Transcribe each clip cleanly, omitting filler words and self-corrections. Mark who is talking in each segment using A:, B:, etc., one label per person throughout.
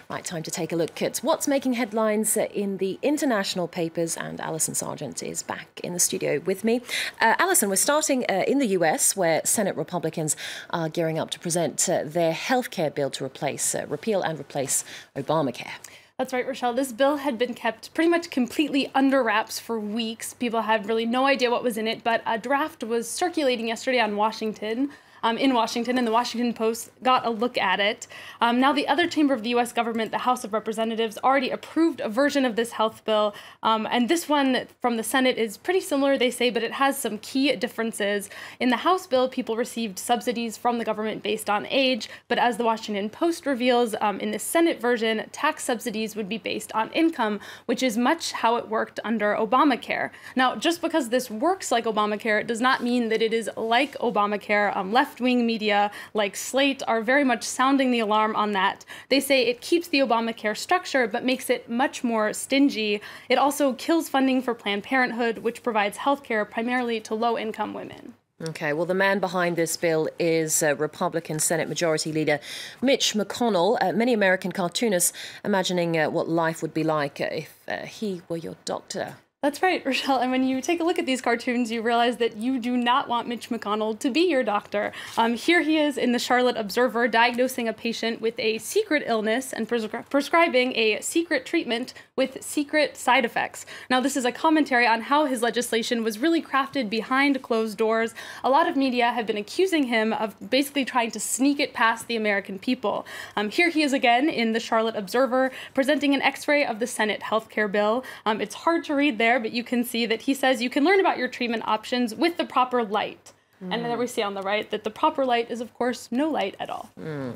A: Right, time to take a look at what's making headlines in the international papers, and Alison Sargent is back in the studio with me. Alison, we're starting in the US, where Senate Republicans are gearing up to present their healthcare bill to repeal and replace Obamacare.
B: That's right, Rochelle. This bill had been kept pretty much completely under wraps for weeks. People had really no idea what was in it, but a draft was circulating yesterday in Washington, and the Washington Post got a look at it. Now, the other chamber of the U.S. government, the House of Representatives, already approved a version of this health bill, and this one from the Senate is pretty similar, they say, but it has some key differences. In the House bill, people received subsidies from the government based on age, but as the Washington Post reveals, in the Senate version, tax subsidies would be based on income, which is much how it worked under Obamacare. Now, just because this works like Obamacare, it does not mean that it is like Obamacare. Left-wing media like Slate are very much sounding the alarm on that. They say it keeps the Obamacare structure but makes it much more stingy. It also kills funding for Planned Parenthood, which provides health care primarily to low-income women.
A: Okay, well, the man behind this bill is Republican Senate Majority Leader Mitch McConnell. Many American cartoonists imagining what life would be like if he were your doctor.
B: That's right, Rochelle. And when you take a look at these cartoons, you realize that you do not want Mitch McConnell to be your doctor. Here he is in the Charlotte Observer diagnosing a patient with a secret illness and prescribing a secret treatment with secret side effects. Now, this is a commentary on how his legislation was really crafted behind closed doors. A lot of media have been accusing him of basically trying to sneak it past the American people. Here he is again in the Charlotte Observer presenting an x-ray of the Senate healthcare bill. It's hard to read there, but you can see that he says you can learn about your treatment options with the proper light. And then we see on the right that the proper light is, of course, no light at all.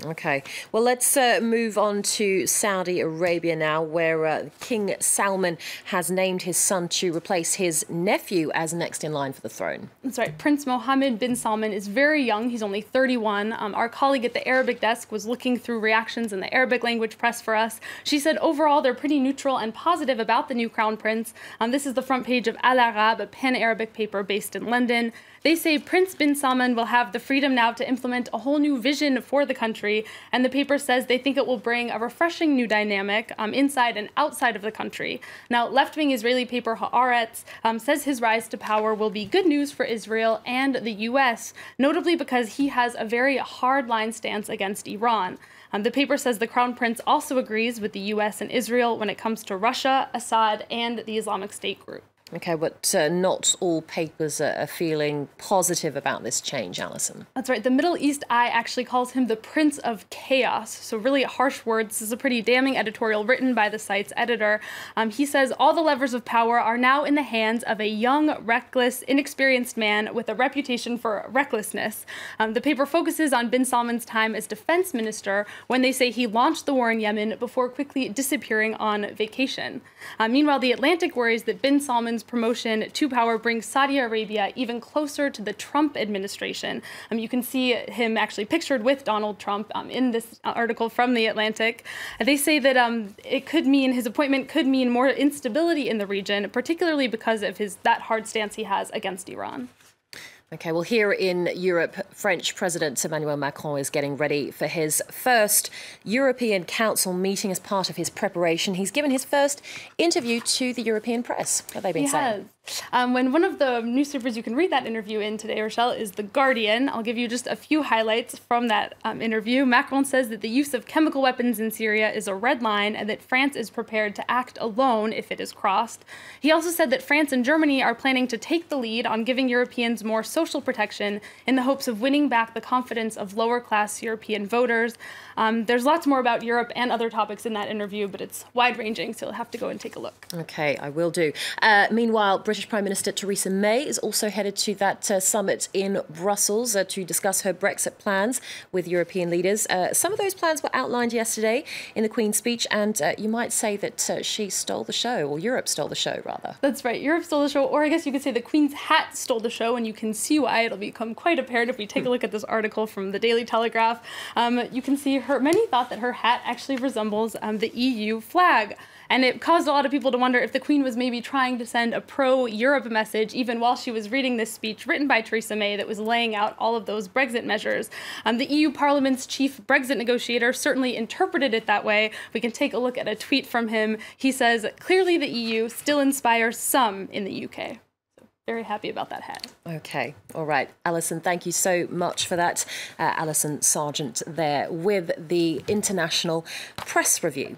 A: Okay. Well, let's move on to Saudi Arabia now, where King Salman has named his son to replace his nephew as next in line for the throne.
B: That's right. Prince Mohammed bin Salman is very young. He's only 31. Our colleague at the Arabic desk was looking through reactions in the Arabic language press for us. She said overall they're pretty neutral and positive about the new crown prince. This is the front page of Al Arab, a pan-Arabic paper based in London. They say Prince Bin Salman will have the freedom now to implement a whole new vision for the country, and the paper says they think it will bring a refreshing new dynamic inside and outside of the country. Now, left-wing Israeli paper Haaretz says his rise to power will be good news for Israel and the U.S., notably because he has a very hard-line stance against Iran. The paper says the Crown Prince also agrees with the U.S. and Israel when it comes to Russia, Assad, and the Islamic State group.
A: Okay, but not all papers are feeling positive about this change, Alison.
B: That's right. The Middle East Eye actually calls him the Prince of Chaos. So really harsh words. This is a pretty damning editorial written by the site's editor. He says all the levers of power are now in the hands of a young, reckless, inexperienced man with a reputation for recklessness. The paper focuses on bin Salman's time as defense minister when they say he launched the war in Yemen before quickly disappearing on vacation. Meanwhile, The Atlantic worries that bin Salman's promotion to power brings Saudi Arabia even closer to the Trump administration. You can see him actually pictured with Donald Trump in this article from The Atlantic. They say that his appointment could mean more instability in the region, particularly because of that hard stance he has against Iran.
A: Okay, well, here in Europe, French President Emmanuel Macron is getting ready for his first European Council meeting as part of his preparation. He's given his first interview to the European press. What have they been saying?
B: When one of the newspapers you can read that interview in today, Rochelle, is The Guardian. I'll give you just a few highlights from that interview. Macron says that the use of chemical weapons in Syria is a red line and that France is prepared to act alone if it is crossed. He also said that France and Germany are planning to take the lead on giving Europeans more social protection in the hopes of winning back the confidence of lower-class European voters. There's lots more about Europe and other topics in that interview, but it's wide-ranging, so you'll have to go and take a look.
A: Okay, I will do. Meanwhile, British Prime Minister Theresa May is also headed to that summit in Brussels to discuss her Brexit plans with European leaders. Some of those plans were outlined yesterday in the Queen's speech, and you might say that she stole the show, or Europe stole the show, rather.
B: That's right. Europe stole the show, or I guess you could say the Queen's hat stole the show, and you can see why. It'll become quite apparent if we take a look at this article from the Daily Telegraph. You can see many thought that her hat actually resembles the EU flag. And it caused a lot of people to wonder if the Queen was maybe trying to send a pro-Europe message even while she was reading this speech written by Theresa May that was laying out all of those Brexit measures. The EU Parliament's chief Brexit negotiator certainly interpreted it that way. We can take a look at a tweet from him. He says, "Clearly the EU still inspires some in the UK." Very happy about that hat.
A: Okay. All right. Alison, thank you so much for that. Alison Sargent there with the International Press Review.